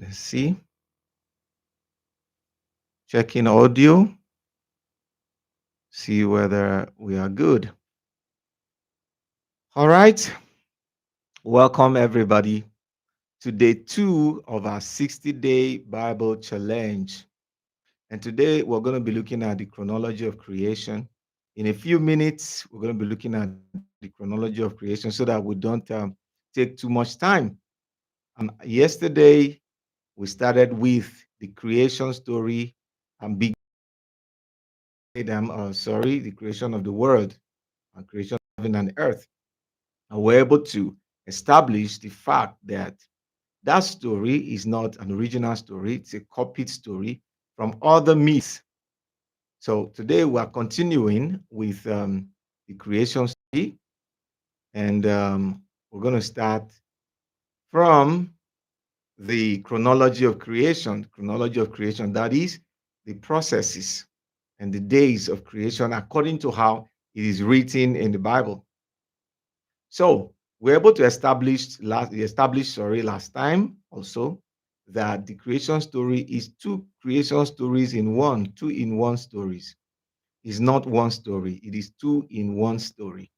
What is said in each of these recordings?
Let's see. Checking audio. See whether we are good. All right. Welcome, everybody, to day 2 of our 60-day Bible challenge. And today we're going to be looking at the chronology of creation. In a few minutes, we're going to be looking at the chronology of creation so that we don't take too much time. Yesterday, we started with the creation story and the creation of the world and creation of heaven and earth. And we're able to establish the fact that that story is not an original story, it's a copied story from other myths. So today we are continuing with the creation story, and we're going to start from the chronology of creation. Chronology of creation, that is the processes and the days of creation according to how it is written in the Bible. So we're able to establish last time also that the creation story is two creation stories in one, two in one stories. It's not one story, it is two in one story.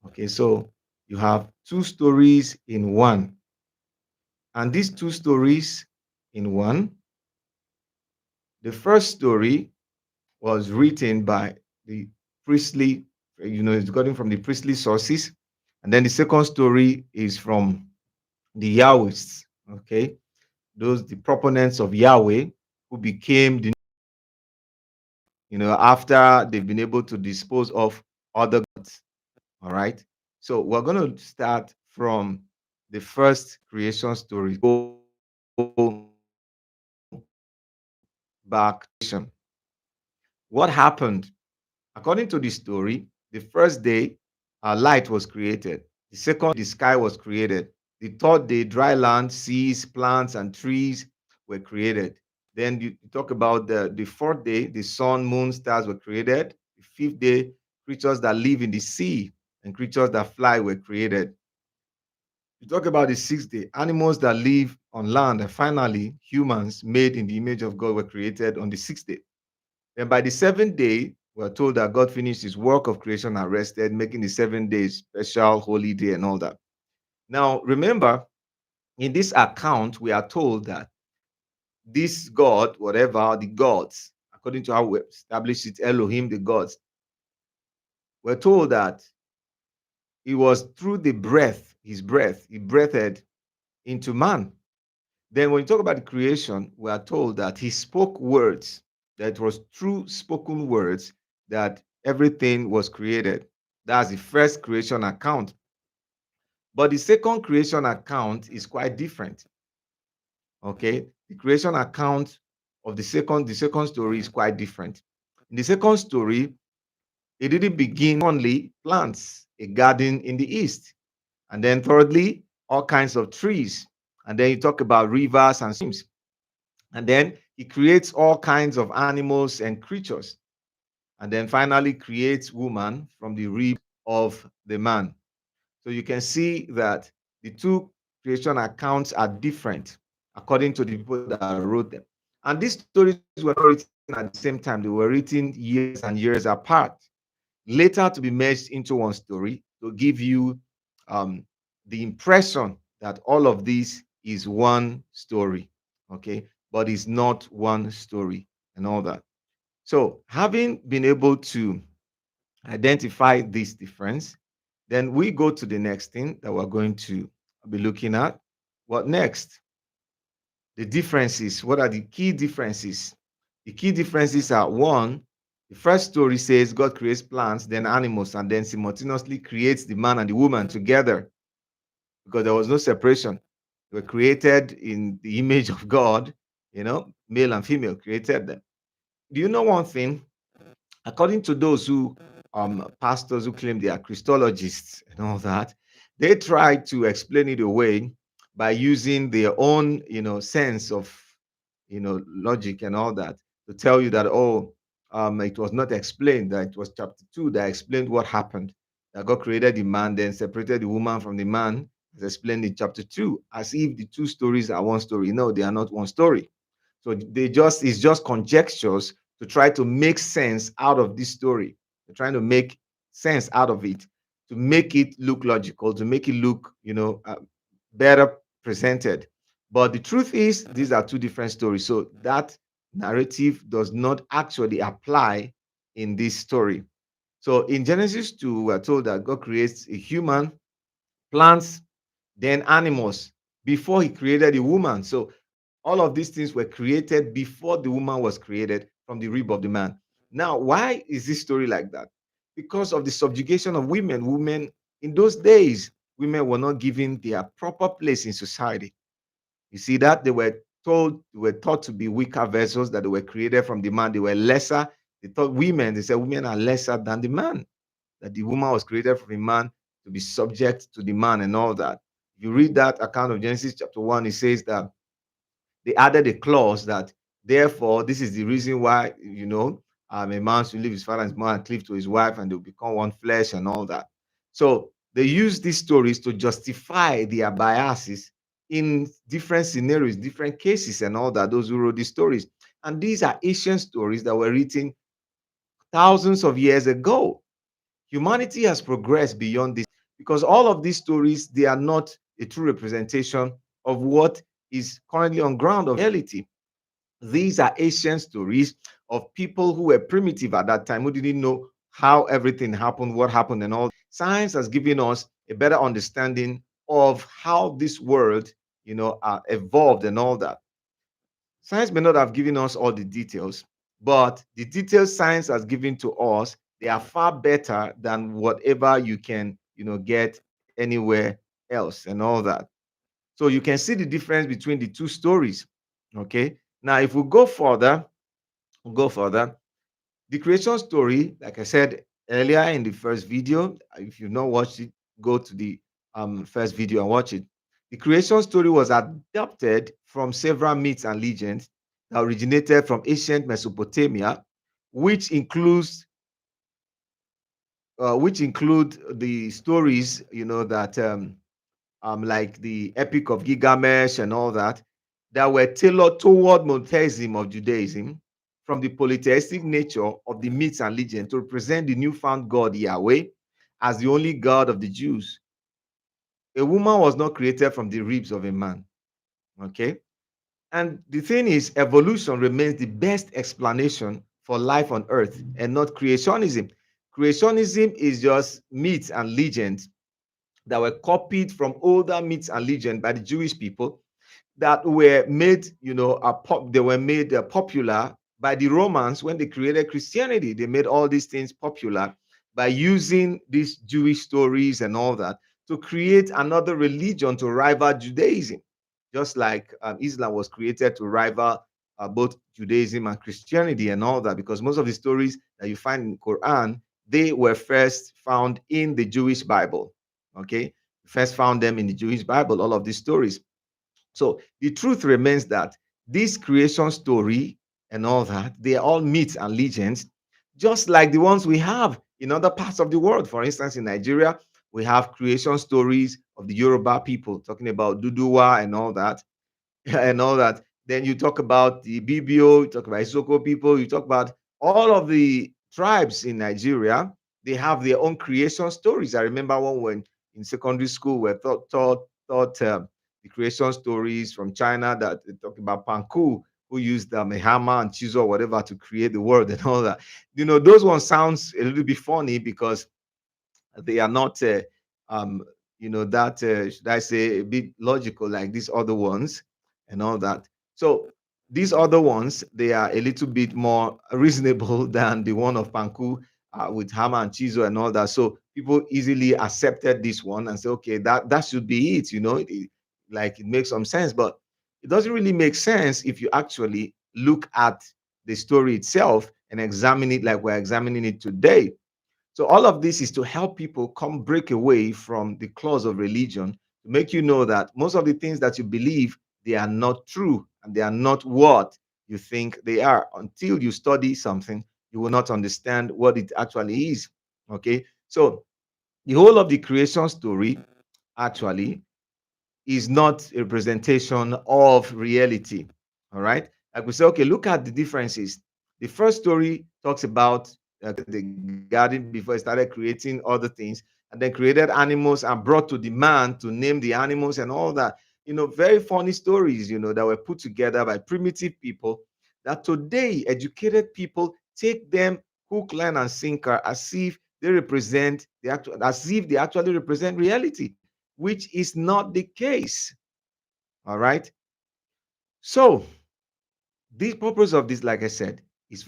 Okay, so you have two stories in one. And these two stories in one, the first story was written by the priestly, it's gotten from the priestly sources. And then the second story is from the Yahwists, okay? Those, the proponents of Yahweh, who became after they've been able to dispose of other gods, all right? So we're going to start from the first creation story. Go back. What happened? According to the story, the first day, light was created. The second, the sky was created. The third day, dry land, seas, plants, and trees were created. Then you talk about the fourth day, the sun, moon, stars were created. The fifth day, creatures that live in the sea and creatures that fly were created. You talk about the sixth day, animals that live on land, and finally, humans made in the image of God were created on the sixth day. Then by the seventh day, we're told that God finished his work of creation and rested, making the 7 days special, holy day, and all that. Now, remember, in this account, we are told that this God, whatever the gods, according to how we establish it, Elohim, the gods, we're told that it was through the breath, his breath, he breathed into man. Then when you talk about the creation, we are told that he spoke words, that it was through spoken words that everything was created. That's the first creation account. But the second creation account is quite different. Okay? The creation account of the second story is quite different. In the second story, it didn't begin only plants, a garden in the east. And then thirdly, all kinds of trees. And then you talk about rivers and streams. And then he creates all kinds of animals and creatures. And then finally creates woman from the rib of the man. So you can see that the two creation accounts are different according to the people that wrote them. And these stories were not written at the same time, they were written years and years apart, later to be merged into one story to give you um, the impression that all of this is one story, okay? But it's not one story and all that. So, having been able to identify this difference, then we go to the next thing that we're going to be looking at. What next? The differences. What are the key differences? The key differences are one, the first story says God creates plants, then animals, and then simultaneously creates the man and the woman together because there was no separation. They were created in the image of God, male and female created them. Do you know one thing? According to those who pastors who claim they are Christologists and all that, they try to explain it away by using their own sense of logic and all that to tell you that it was not explained, that it was chapter 2 that explained what happened, that God created the man, then separated the woman from the man, as explained in chapter 2, as if the two stories are one story. No, they are not one story. So they just it's just conjectures to try to make sense out of this story. They're trying to make sense out of it, to make it look logical, to make it look, better presented. But the truth is, these are two different stories. So that narrative does not actually apply in this story. So in Genesis 2, we're told that God creates a human, plants, then animals before he created a woman. So all of these things were created before the woman was created from the rib of the man. Now, why is this story like that? Because of the subjugation of women. Women in those days, women were not given their proper place in society. You see that they were taught to be weaker vessels, that they were created from the man. They were lesser. They said women are lesser than the man, that the woman was created from a man to be subject to the man and all that. If you read that account of Genesis chapter 1, it says that they added a clause that, therefore, this is the reason why, a man should leave his father and his mother and cleave to his wife, and they'll become one flesh and all that. So they use these stories to justify their biases in different scenarios, different cases, and all that. Those who wrote these stories. And these are ancient stories that were written thousands of years ago. Humanity has progressed beyond this, because all of these stories, they are not a true representation of what is currently on ground of reality. These are ancient stories of people who were primitive at that time, who didn't know how everything happened, what happened, and all. Science has given us a better understanding of how this world, evolved and all that. Science may not have given us all the details, but the details science has given to us, they are far better than whatever you can, get anywhere else and all that. So you can see the difference between the two stories. Okay. Now, if we go further, the creation story, like I said earlier in the first video, if you've not watched it, go to the first video and watch it. The creation story was adapted from several myths and legends that originated from ancient Mesopotamia, which includes which include the stories, that like the Epic of Gilgamesh and all that, that were tailored toward monotheism of Judaism, from the polytheistic nature of the myths and legends to represent the newfound God Yahweh as the only God of the Jews. A woman was not created from the ribs of a man. Okay. And the thing is, evolution remains the best explanation for life on earth and not creationism. Creationism is just myths and legends that were copied from older myths and legends by the Jewish people, that were made, they were made popular by the Romans when they created Christianity. They made all these things popular by using these Jewish stories and all that to create another religion to rival Judaism, just like Islam was created to rival both Judaism and Christianity and all that, because most of the stories that you find in the Quran, they were first found in the Jewish Bible. Okay, first found them in the Jewish Bible, all of these stories. So the truth remains that this creation story and all that, they are all myths and legends, just like the ones we have in other parts of the world. For instance, in Nigeria, we have creation stories of the Yoruba people, talking about Duduwa and all that. And all that. Then you talk about the BBO, you talk about Isoko people, you talk about all of the tribes in Nigeria. They have their own creation stories. I remember one when in secondary school we taught the creation stories from China, that they talk about Panku, who used a hammer and chisel or whatever to create the world and all that. Those ones sounds a little bit funny because they are not, um, that should I say, a bit logical like these other ones and all that. So these other ones, they are a little bit more reasonable than the one of Panku with hammer and chisel and all that. So people easily accepted this one and say, okay, that should be it. Like it makes some sense, but it doesn't really make sense if you actually look at the story itself and examine it like we're examining it today. So all of this is to help people come break away from the claws of religion, to make you know that most of the things that you believe, they are not true and they are not what you think they are. Until you study something, you will not understand what it actually is. Okay. So the whole of the creation story, actually, is not a representation of reality. All right. Like we say, okay, look at the differences. The first story talks about the garden before he started creating other things, and then created animals and brought to the man to name the animals and all that. Very funny stories, that were put together by primitive people that today educated people take them hook, line, and sinker as if as if they actually represent reality, which is not the case. All right. So the purpose of this, like I said, is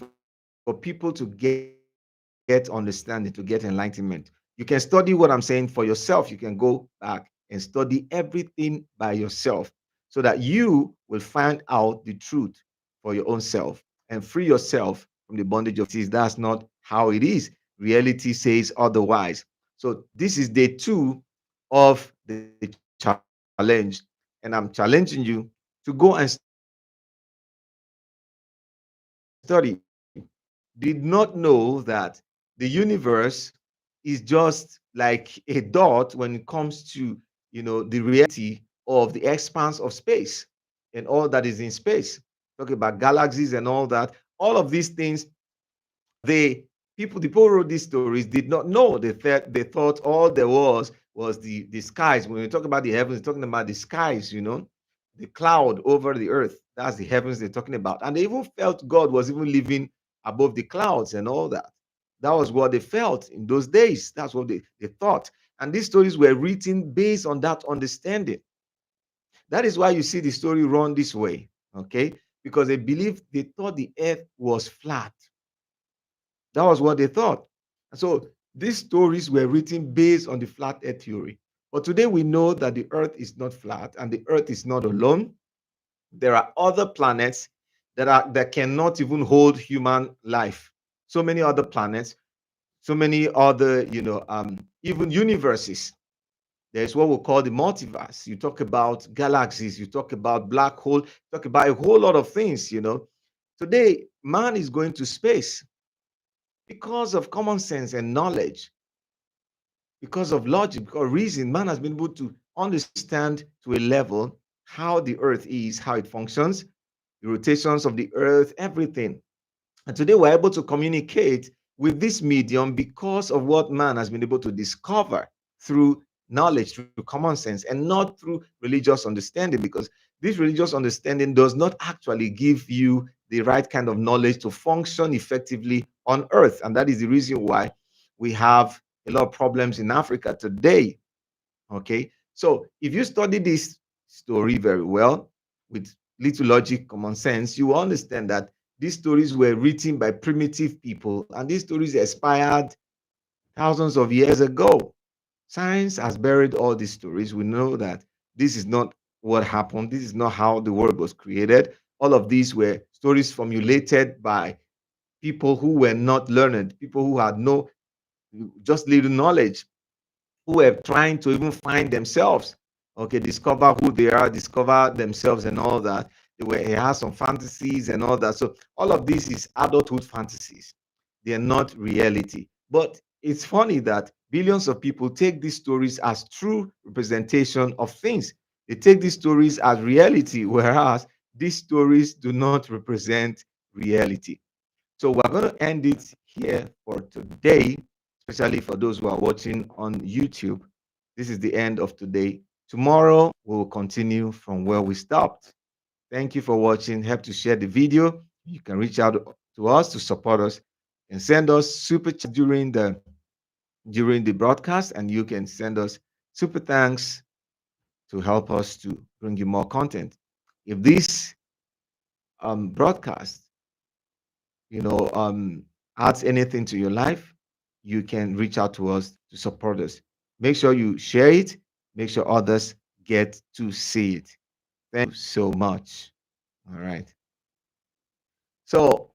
for people to get understanding, to get enlightenment. You can study what I'm saying for yourself. You can go back and study everything by yourself so that you will find out the truth for your own self and free yourself from the bondage of reality. That's not how it is. Reality says otherwise. So this is day two of the challenge, and I'm challenging you to go and study. Did not know that the universe is just like a dot when it comes to the reality of the expanse of space and all that is in space. Talk about galaxies and all that. All of these things, the the people who wrote these stories did not know. They thought all there was the skies. When we talk about the heavens, we're talking about the skies, the cloud over the earth. That's the heavens they're talking about. And they even felt God was even living above the clouds and all that. That was what they felt in those days. That's what they thought. And these stories were written based on that understanding. That is why you see the story run this way, okay? Because they thought the earth was flat. That was what they thought. And so these stories were written based on the flat earth theory. But today we know that the earth is not flat and the earth is not alone. There are other planets that cannot even hold human life. So many other planets, so many other, even universes. There's what we call the multiverse. You talk about galaxies, you talk about black hole, talk about a whole lot of things. Today, man is going to space because of common sense and knowledge, because of logic, because reason. Man has been able to understand to a level how the earth is, how it functions, the rotations of the earth, everything. And today we're able to communicate with this medium because of what man has been able to discover through knowledge, through common sense, and not through religious understanding, because this religious understanding does not actually give you the right kind of knowledge to function effectively on earth. And that is the reason why we have a lot of problems in Africa today. Okay. So if you study this story very well with little logic, common sense, you will understand that these stories were written by primitive people and these stories expired thousands of years ago. Science has buried all these stories. We know that this is not what happened. This is not how the world was created. All of these were stories formulated by people who were not learned, people who had no, just little knowledge, who were trying to even find themselves, okay, discover who they are, discover themselves, and all that. He has some fantasies and all that. So all of this is adulthood fantasies. They are not reality. But it's funny that billions of people take these stories as true representation of things. They take these stories as reality, whereas these stories do not represent reality. So we're going to end it here for today, especially for those who are watching on YouTube. This is the end of today. Tomorrow, we will continue from where we stopped. Thank you for watching. Help to share the video. You can reach out to us to support us and send us super chat during the broadcast, and you can send us super thanks to help us to bring you more content. If this broadcast adds anything to your life, you can reach out to us to support us. Make sure you share it, make sure others get to see it. Thank you so much. All right. So